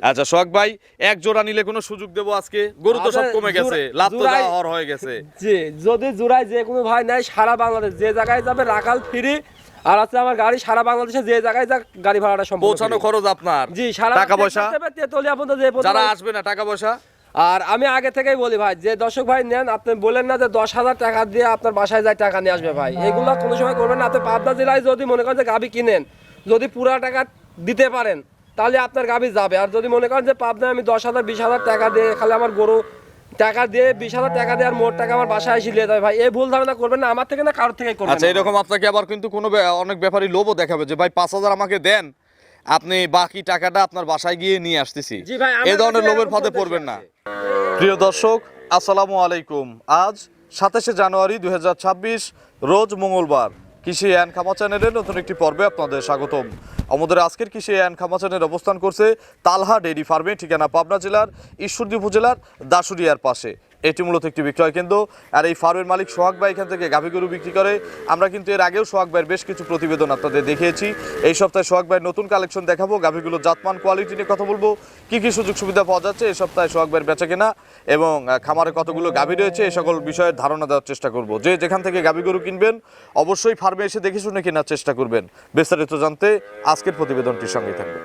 আচ্ছা সোহাগ ভাই, এক জোড়া নিলে কোনো সুযোগ দেবো আজকে? গরু তো সব কমে গেছে, লাভ তো যা হওয়ার হয়ে গেছে। জি, যদি জোড়ায় যে কোনো ভাই নাই, সারা বাংলাদেশ যে জায়গায় যাবে রাখাল ফ্রি। আর আছে আমার গাড়ি সারা বাংলাদেশে যে জায়গায় যা গাড়ি ভাড়াটা সম্পূর্ণ পৌঁছানো খরচ আপনার। জি, সারা টাকা পয়সা তেতুলিয়া পর্যন্ত যে যারা আসবে না, টাকা পয়সা। আর আমি আগে থেকেই বলি ভাই, যে দর্শক ভাই নেন, আপনি বলেন না যে 10,000 টাকা দিয়ে আপনার বাসায় যায় টাকা নিয়ে আসবে ভাই, এগুলো কোনো সময় করবেন না। আপনি পাবনা জেলায় যদি মনে করেন যে গাবি কিনেন, যদি পুরা টাকা দিতে পারেন তাহলে আপনার গাবি যাবে। আর যদি মনে করেন যে পাবনায় আমি 10,000 20,000 টাকা দিয়ে খালি আমার গরু টাকা দিয়ে 20,000 টাকা দিয়ে আর মোট টাকা আমার বাসায় এসে নিয়ে যাবে ভাই, এই ভুল ধারণা করবেন না, আমার থেকে না কারোর থেকে করবেন। আচ্ছা, এরকম আপনাকে আবার কিন্তু কোনো অনেক ব্যাপারই লোভও দেখাবে যে ভাই 5,000 আমাকে দেন, আপনি বাকি টাকাটা আপনার বাসায় গিয়ে নিয়ে আসতেছি। এই ধরনের লোভের ফাঁদে পড়বেন না। প্রিয় দর্শক, আসসালামু আলাইকুম। আজ 27শে জানুয়ারি 2026, রোজ মঙ্গলবার। কৃষি অ্যান্ড খামা চ্যানেলের নতুন একটি পর্বে আপনাদের স্বাগতম। আমাদের আজকের কৃষি অ্যান্ড খামা চ্যানেল অবস্থান করছে তালহা ডেইরি ফার্মে, ঠিকানা পাবনা জেলার ঈশ্বরদী উপজেলার দাসুরিয়ার পাশে। এটি মূলত একটি বিক্রয় কেন্দ্র। আর এই ফার্মের মালিক সোহাগ ভাই এখান থেকে গাভী গরু বিক্রি করে। আমরা কিন্তু এর আগেও সোহাগ ভাইয়ের বেশ কিছু প্রতিবেদন আপনাদের দেখিয়েছি। এই সপ্তাহে সোহাগ ভাইয়ের নতুন কালেকশন দেখাবো, গাভীগুলোর জাতমান কোয়ালিটি নিয়ে কথা বলবো, কি কি সুযোগ সুবিধা পাওয়া যাচ্ছে এই সপ্তাহে সোহাগ ভাইয়ের বেচা কেনা এবং খামারে কতগুলো গাভী রয়েছে, এই সকল বিষয়ের ধারণা দেওয়ার চেষ্টা করব। যে যেখান থেকে গাভী গরু কিনবেন অবশ্যই ফার্মে এসে দেখে শুনে কেনার চেষ্টা করবেন। বিস্তারিত জানতে আজকের প্রতিবেদনটির সঙ্গে থাকবে।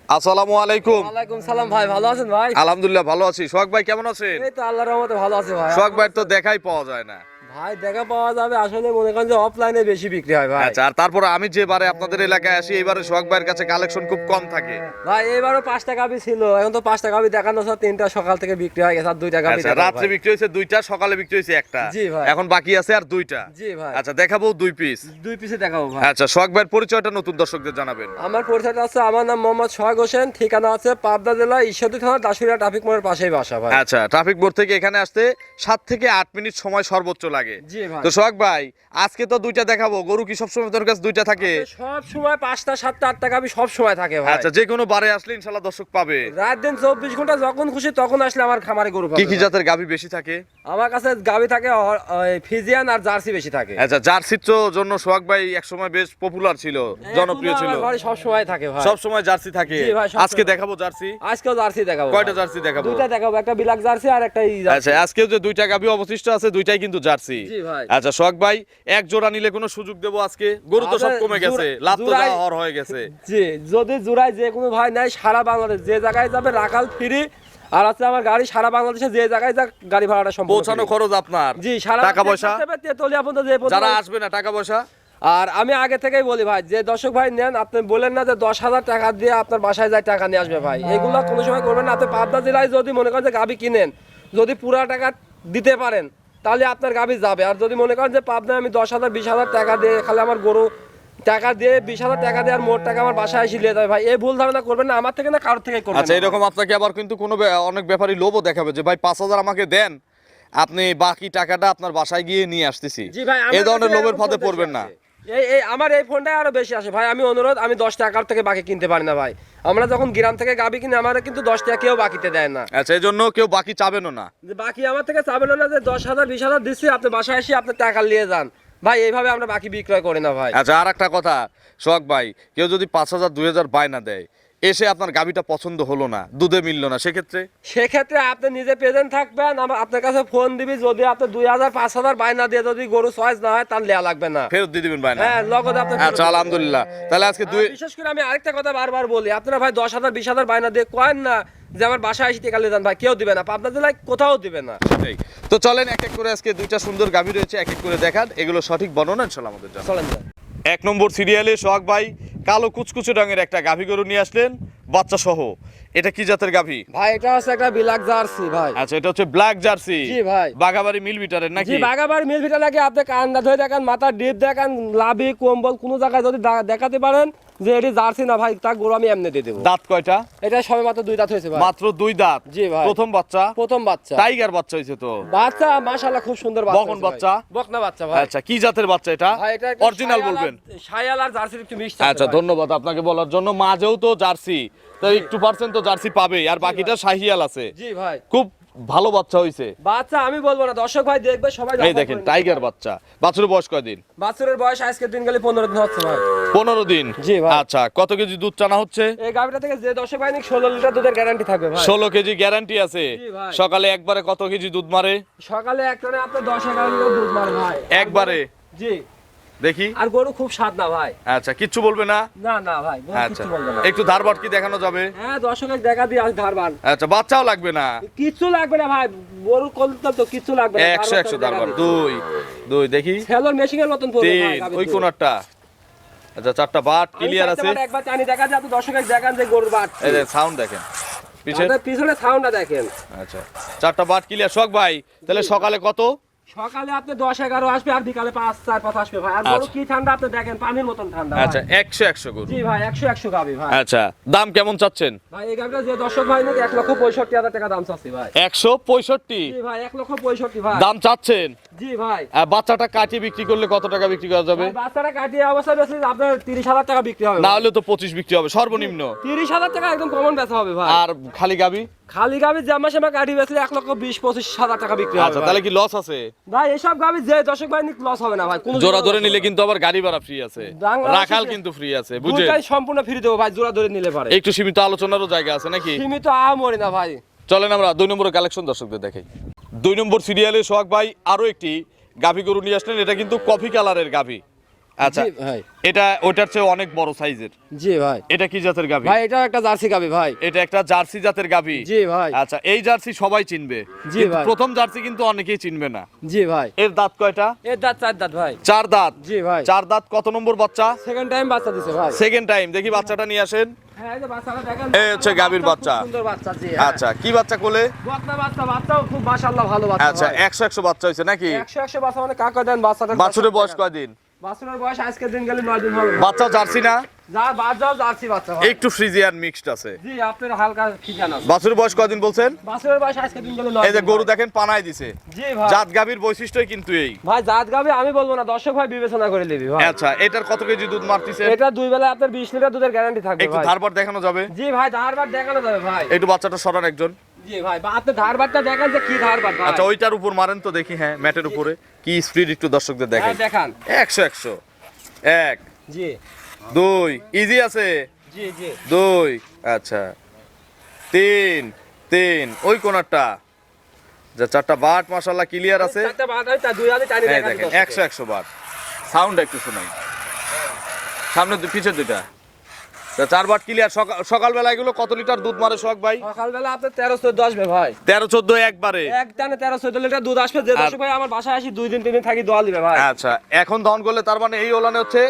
আসসালামু আলাইকুম। ওয়ালাইকুম সালাম ভাই, ভালো আছেন ভাই? আলহামদুলিল্লাহ ভালো আছি। সোহাগ ভাই কেমন আছেন? এই তো আল্লাহর রহমতে ভালো আছে ভাই। সোহাগ ভাই তো দেখাই পাওয়া যায় না ভাই, দেখা পাওয়া যাবে আসলে মনে করেন যে অফলাইনে বেশি বিক্রি হয় ভাই। আচ্ছা, আর তারপরে আমি যে বারে আপনাদের এলাকায় আসি, এইবারে সোহাগ ভাইয়ের কাছে কালেকশন খুব কম থাকে ভাই। এবারও 5টা গাভী ছিল, এখন তো 5টা গাভী দেখানো হচ্ছে, 3টা সকাল থেকে বিক্রি হয়ে গেছে, আর 2টা গাভী আচ্ছা, রাত্রে বিক্রি হয়েছে 2টা, সকালে বিক্রি হয়েছে 1টা। জি ভাই। এখন বাকি আছে আর 2টা। জি ভাই। আচ্ছা, দেখাবো 2 পিস। 2 পিসে দেখাবো ভাই। আচ্ছা, সোহাগ ভাইয়ের পরিচয়টা নতুন দর্শকদের জানাবেন। আমার পরিচয়টা আছে, আমার নাম মোহাম্মদ সোহাগ হোসেন, ঠিকানা আছে পাবনা জেলা ঈশ্বরদী থানা দাসুরিয়া ট্রাফিক মোড়ের পাশেই বাসা ভাই। আচ্ছা, ট্রাফিক মোড় থেকে এখানে আসতে 7 থেকে 8 মিনিট সময় সর্বোচ্চ লাগে। জি ভাই। তো সোহাগ ভাই, আজকে তো 2টা দেখাবো, গরু কি সবসময় তোর কাছে 2টা থাকে? সব সময় 5টা 7টা 8টা গাভী সব সময় থাকে ভাই। আচ্ছা, যে কোনো বারে আসলে ইনশাআল্লাহ দর্শক পাবে। রাত দিন 24 ঘন্টা যখন খুশি তখন আসলে আমার খামারে গরু পাবে। কি কি জাতের গাভী বেশি থাকে? আমার কাছে গাভী থাকে ফিজিয়ান আর জার্সি বেশি থাকে। আচ্ছা, জার্সির জন্য সোহাগ ভাই একসময় বেশ পপুলার ছিল, জনপ্রিয় ছিল। ঘরে সব সময় থাকে ভাই। সব সময় জার্সি থাকে। জি ভাই, আজকে দেখাবো জার্সি। আজকেও জার্সি দেখাবো। কয়টা জার্সি দেখাবো? 2টা দেখাবো, একটা ব্ল্যাক জার্সি আর একটা আচ্ছা, আজকেও যে 2টা গাভী অবশিষ্ট আছে, 2টাই কিন্তু জার্সি। জি ভাই। আচ্ছা সোহাগ ভাই, এক জোড়া নিলে কোনো সুযোগ দেবো আজকে? গরু তো সব কমে গেছে, লাভ তো যা হওয়ার হয়ে গেছে। জি, যদি জোড়ায় যে কোনো ভাই নাই, সারা বাংলাদেশ যে জায়গায় যাবে রাখাল ফ্রি। আর আছে আমার গাড়ি সারা বাংলাদেশে যে জায়গায় যা গাড়ি ভাড়াটা সম্পূর্ণ পৌঁছানো খরচ আপনার। জি, সারা টাকা পয়সা তেতুলিয়া পর্যন্ত যে যারা আসবে না, টাকা পয়সা। আর আমি আগে থেকেই বলি ভাই, যে দর্শক ভাই নেন, আপনি বলেন না যে 10,000 টাকা দিয়ে আপনার বাসায় যায় টাকা নিয়ে আসবে ভাই, এগুলো কোনো সময় করবেন না। আপনি পাবনা জেলায় যদি মনে করেন যে গাবি কিনেন, যদি পুরা টাকা দিতে পারেন তাহলে আপনার গাবি যাবে। আর যদি মনে করেন যে পাবনায় আমি 10,000 20,000 টাকা দিয়ে খালি আমার গরু টাকা দিয়ে 20,000 টাকা দিয়ে আর মোট টাকা আমার বাসায় এসে নিয়ে যাবে ভাই, এই ভুল ধারণা করবেন না, আমার থেকে না কারোর থেকে করবেন। আচ্ছা, এরকম আপনাকে আবার কিন্তু কোনো অনেক ব্যাপারই লোভও দেখাবে যে ভাই 5,000 আমাকে দেন, আপনি বাকি টাকাটা আপনার বাসায় গিয়ে নিয়ে আসতেছি। এই ধরনের লোভের ফাঁদে পড়বেন না। এই আমার এই ফোনটাই আরো বেশি আসে ভাই। আমি অনুরোধ, আমি 10 টাকার থেকে বাকি কিনতে পারি না ভাই। আমরা যখন গ্রাম থেকে গাবি কিনি, আমার কিন্তু 10 টাকা কেউ বাকিতে দেয় না। আচ্ছা, এই জন্য কেউ বাকি চাবেনও না। যে বাকি আমার থেকে চাবেন না যে 10,000 20,000 দিচ্ছি, আপনি বাসায় এসে আপনি টাকা নিয়ে যান ভাই, এইভাবে আমরা বাকি বিক্রয় করি না ভাই। আচ্ছা, আর একটা কথা সোহাগ ভাই, কেউ যদি 5,000 2,000 বায়না দেয়, এসে আপনার গাবিটা পছন্দ হলো না, দুধে মিললো না, সেক্ষেত্রে আপনি নিজে প্রেজেন্ট থাকবেন, আপনার কাছে ফোন দিবি, যদি আপনি 2,000 5,000 বায়না দিয়ে যদি গরু চয়েস না হয়, তার লেয়া লাগবে না, ফেরত দিয়ে দিবেন বায়না। হ্যাঁ, নগদ আপনি। আচ্ছা, আলহামদুলিল্লাহ। তাহলে আজকে বিশেষ করে আমি আরেকটা কথা বারবার বলি, আপনারা ভাই 10,000 20,000 বায়না দিয়ে কয়েন না যে আমার বাসায় এসে টেকা নিয়ে যান ভাই, কেউ দিবে না, আপনার জেলায় কোথাও দিবে না। তো চলেন এক এক করে আজকে 2টা সুন্দর গাভী রয়েছে, এক এক করে দেখান, এগুলো সঠিক বর্ণনা ইনশাআল্লাহ আমাদের জানান। চলেন। 1 নম্বর সিরিয়ালে সোহাগ ভাই কালো কুচকুচে রঙের একটা গাভী গরু নিয়ে আসলেন বাচ্চা সহ। এটা কি জাতের গাভী ভাই? এটা হচ্ছে একটা ব্ল্যাক জার্সি ভাই। আচ্ছা, এটা হচ্ছে ব্ল্যাক জার্সি। জি ভাই। বাগাবাড়ি মিল বিটারের নাকি? জি, বাগাবাড়ি মিল বিটার নাকি। আপনি কান্না ধরে দেখেন, মাথা ডিপ দেখেন, লাভি কম্বল কোন জায়গায় যদি দেখাতে পারেন যে এটি জার্সি না ভাই, তা গরু আমি এমনি দিয়ে দেবো। দাঁত কয়টা? এটা সবে মাত্র 2 দাঁত হয়েছে ভাই। মাত্র 2 দাঁত? জি ভাই। প্রথম বাচ্চা? প্রথম বাচ্চা। টাইগার বাচ্চা হয়েছে তো? বাচ্চা মাশাআল্লাহ খুব সুন্দর বাচ্চা। বকন বাচ্চা? বকনা বাচ্চা ভাই। আচ্ছা, কি জাতের বাচ্চা এটা? ভাই এটা অরিজিনাল বলবেন? শায়াল আর জার্সির একটু মিক্স। আচ্ছা, ধন্যবাদ আপনাকে বলার জন্য। মাঝেও তো জার্সি, তো একটু পার্সেন্ট তো জার্সি পাবে, আর বাকিটা শাহিয়াল আছে। জি ভাই। খুব ভালো বাচ্চা হইছে। বাচ্চা আমি বলবো না, দর্শক ভাই দেখবে সবাই। এই দেখেন টাইগার বাচ্চা। বাছুরের বয়স কয়দিন? বাছুরের বয়স আজকের দিন গেলে 15 দিন হচ্ছে ভাই। 15 দিন। জি ভাই। আচ্ছা, কত কেজি দুধ টানা হচ্ছে? এই গাভিটা থেকে যে দর্শক ভাই 16 লিটার দুধের গ্যারান্টি থাকবে ভাই। 16 কেজি গ্যারান্টি আছে। জি ভাই। সকালে একবারে কত কেজি দুধ মারে? সকালে একটানে আপনি 10-11 লিটার দুধ মারে ভাই একবারে? জি। দেখি। আর গরু খুব স্বাদ না ভাই। আচ্ছা, কিচ্ছু বলবে না? না না ভাই, গরু আচ্ছা, কিচ্ছু বলবে না। একটু ধারবাট কি দেখানো যাবে? হ্যাঁ, দর্শকের দেখা দিয়ে আজ ধারবান। আচ্ছা, বাচ্চাও লাগবে না? কিচ্ছু লাগবে না ভাই, গরু কলতাম তো কিচ্ছু লাগবে না। 100 ধারবাট। 2 দেখি। সেলর মেশিনের মতন পড়বে ভাই। 3 ওই কোনটা? আচ্ছা, 4টা বাট ক্লিয়ার আছে। একবার টানি দেখা যায়, আপনি দর্শকের দেখান যে গরুর বাট। এই যে সাউন্ড দেখেন পিছনে সাউন্ডটা দেখেন। আচ্ছা, 4টা বাট ক্লিয়ার। শখ ভাই, তাহলে সকালে কত? সকালে আপনি 10-11 আসবে, আর বিকালে 5-4 আসবে ভাই। আর গরু কি ঠান্ডা আপনি দেখেন, পানির মতন ঠান্ডা। আচ্ছা, 100 গরু। জি ভাই, 100 গাবি ভাই। আচ্ছা, দাম কেমন চাচ্ছেন? ভাই এই গাবিটা যে দর্শক ভাই নাকি 1,65,000 টাকা দাম চাচ্ছি ভাই। 165? জি ভাই, 1,65,000 ভাই দাম চাচ্ছেন? জি ভাই। আর বাচ্চাটা কাটিয়ে বিক্রি করলে কত টাকা বিক্রি করা যাবে? ভাই বাচ্চাটা কাটিয়ে অবস্থায় বেশি আপনার 30,000 টাকা বিক্রি হবে। না হলে তো 25 বিক্রি হবে সর্বনিম্ন। 30,000 টাকা একদম কমন বেচা হবে ভাই। আর খালি গাবি? খালি গাবি জামা সেমা কাটি বেচলে 1,20,000-25,000 টাকা বিক্রি হবে। আচ্ছা, তাহলে কি লস আছে? ভাই এসব গাবি যে দর্শক ভাই নিক লস হবে না ভাই। কোনো জোড়া ধরে নিলে কিন্তু আবার গাড়ি ভাড়া ফ্রি আছে, বাংলাদেশে রাখাল কিন্তু ফ্রি আছে, বুঝছেন? দুটাই সম্পূর্ণ ফ্রি দেবো ভাই, জোড়া ধরে নিলে পারে। একটু সীমিত আলোচনারও জায়গা আছে নাকি? সীমিত মরি না ভাই। চলেন আমরা 2 নম্বরের কালেকশন দর্শকদের দেখাই। 2 নম্বর সিরিয়ালে সোহাগ ভাই আরো একটি গাভী গরু নিয়ে আসলেন। এটা কিন্তু কফি কালারের গাভী। আচ্ছা জি ভাই। এটা ওটার চেয়ে অনেক বড় সাইজের। জি ভাই। এটা কি জাতের গাভী? ভাই এটাও একটা জার্সি গাভী ভাই। এটা একটা জার্সি জাতের গাভী। জি ভাই। আচ্ছা, এই জার্সি সবাই চিনবে, জি কিন্তু ভাই। প্রথম জার্সি কিন্তু অনেকেই চিনবে না। জি ভাই। এর দাঁত কয়টা? এর দাঁত 4 দাঁত ভাই। 4 দাঁত। জি ভাই। 4 দাঁত। কত নম্বর বাচ্চা? সেকেন্ড টাইম বাচ্চা দিছে ভাই। Second time. দেখি বাচ্চাটা নিয়ে আসেন। হ্যাঁ, এই যে বাচ্চাটা দেখেন। এই হচ্ছে গাভীর বাচ্চা। খুব সুন্দর বাচ্চা। জি। আচ্ছা, কি বাচ্চা কোলে? বকনা বাচ্চা, বাচ্চাও খুব মাশাআল্লাহ ভালো বাচ্চা। আচ্ছা, 100 বাচ্চা হইছে নাকি? 100 বাচ্চা মানে কাকা দেন বাচ্চাটা। বাছুরের বয়স কয়দিন? বাছুরের বয়স আজকের দিন গেলে 9 দিন হবে। বাচ্চা জার্সি না? যা বাচ্চাও জার্সি বাচ্চা ভাই। একটু ফ্রিজিয়ান মিক্সড আছে। জি, আপনার হালকা ফিজান আছে। বাছুরের বয়স কয়দিন বলছেন? বাছুরের বয়স আজকের দিন গেলে 9 এই যে গরু দেখেন পানায় দিছে। জি ভাই। জাত গাভীর বৈশিষ্ট্যই কিন্তু এই। ভাই জাত গাবে আমি বলবো না, দর্শক ভাই বিবেচনা করে নেবে ভাই। আচ্ছা, এটার কত কেজি দুধ মারতিছে? এটা দুই বেলা আপনার 20 লিটার দুধের গ্যারান্টি থাকবে একটু ভাই। ধারবার দেখানো যাবে? জি ভাই, ধারবার দেখানো যাবে ভাই। একটু বাচ্চাটা সরান একজন। জি ভাই, বা আপনি ধারবারটা দেখেন যে কি ধারবার ভাই। আচ্ছা, ওইটার উপর মারেন তো দেখি। হ্যাঁ, ম্যাটের উপরে কি স্পিড একটু দর্শকদের দেখেন। হ্যাঁ, দেখান। 100 1 জি 2 ইজি আছে। জি জি 2 আচ্ছা 3 ওই কোনারটা যা 4টা বাট মাশাআল্লাহ ক্লিয়ার আছে। চারটা বাদ হয় তা দুই হাতে টানি হ্যাঁ, দেখান। দেখেন 100 বাট। সাউন্ড একটু শোনাই। সামনে পিছে দুইটা। তা 4 বাট ক্লিয়ার। সকালবেলা এগুলো কত লিটার দুধ মারে সোহাগ ভাই? সকালবেলা আপনার 13-14 আসবে ভাই। 13-14 একবারে? এক টানে 13-14 লিটার দুধ আসবে। যে দর্শক ভাই আমার বাসায় আসি 2 দিন 3 দিন থাকি দোয়া দিবে ভাই। আচ্ছা, এখন দহন করলে তার মানে এই ওলানে হচ্ছে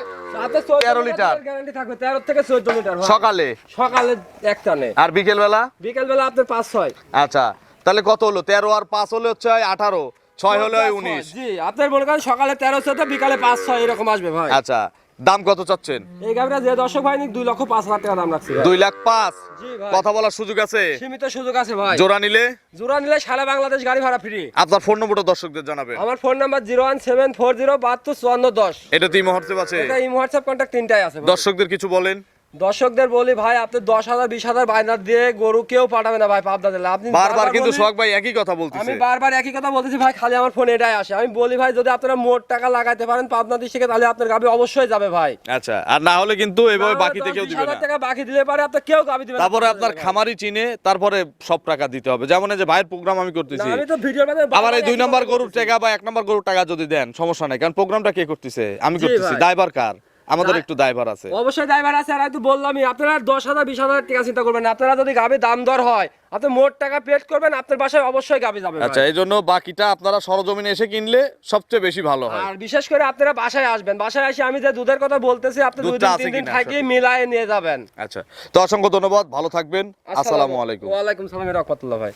আপনার 13 লিটার গ্যারান্টি থাকবে। 13 থেকে 14 লিটার ভাই। সকালে? সকালে এক টানে। আর বিকেল বেলা? বিকেল বেলা আপনার 5-6। আচ্ছা, তাহলে কত হলো? 13 আর 5 হলে হচ্ছে 18, 6 হলে 19। জি, আপনার মনে করেন সকালে 13-14, বিকালে 5-6 এরকম আসবে ভাই। আচ্ছা, দাম কত চাচ্ছেন? এই গাবিটা যে দর্শক ভাই নিক 2,05,000 টাকা দাম রাখছি ভাই। 2,05,000? জি ভাই। কথা বলার সুযোগ আছে? সীমিত সুযোগ আছে ভাই। জোড়া নিলে? জোড়া নিলে সারা বাংলাদেশ গাড়ি ভাড়া ফ্রি। আপনার ফোন নম্বরটা দর্শকদের জানাবেন। আমার ফোন নাম্বার 01740725410। এটা তো হোয়াটসঅ্যাপ আছে? এটা ইমো হোয়াটসঅ্যাপ কন্টাক্ট তিনটাই আছে ভাই। দর্শকদের কিছু বলেন। দর্শকদের বলি ভাই, আপনি 10,000-20,000 বায়না দিয়ে গরু কেউ পাঠাবে না ভাই পাবনা জেলা। আপনি বারবার কিন্তু সোহাগ ভাই একই কথা বলতেছে। আমি বারবার একই কথা বলতেছি ভাই, খালি আমার ফোন এটাই আসে। আমি বলি ভাই, যদি আপনারা মোট টাকা লাগাইতে পারেন পাবনা ডিস্ট্রিক্টে, তাহলে আপনার গাবি অবশ্যই যাবে ভাই। আচ্ছা, আর না হলে কিন্তু এভাবে বাকিতে কেউ দিবে না। 10,000 টাকা বাকি দিলে পারে আপনার কেউ গাবি দিবে না। তারপরে আপনার খামারি চিনে তারপরে সব টাকা দিতে হবে। যেমন এই যে ভাইয়ের প্রোগ্রাম আমি করতেছি, না, আমি তো ভিডিওর মাধ্যমে আবার এই 2 একই নাম্বার কথা গরুর বলতেছি। টাকা বা 1 নাম্বার গরুর টাকা যদি দেন সমস্যা নাই, কারণ প্রোগ্রামটা কে করতেছে? আমি জি করতেছি। ভাই। দায়ভার কার? আমাদের একটু দায়ভার আছে। অবশ্যই ড্রাইভার আছে। আর আমি তো বললামই, আপনারা 10,000-20,000 টাকা চিন্তা করবেন না। আপনারা যদি গাবি দাম দর হয়, আপনি মোট টাকা পেড করবেন, আপনার বাসায় অবশ্যই গাবি যাবে ভাই। আচ্ছা, এই জন্য বাকিটা আপনারা সরজমিনে এসে কিনলে সবচেয়ে বেশি ভালো হয়। আর বিশেষ করে আপনারা বাসায় আসবেন। বাসায় এসে আমি যে দুধের কথা বলতেছি, আপনি 2 দুধটা দিন আছে 3 দিন কিনা থাকি মিলায়ে নিয়ে যাবেন। আচ্ছা, তো অসংখ্য ধন্যবাদ, ভালো থাকবেন। আসসালামু আলাইকুম। ওয়া আলাইকুম সালাম রাহমাতুল্লাহ ভাই।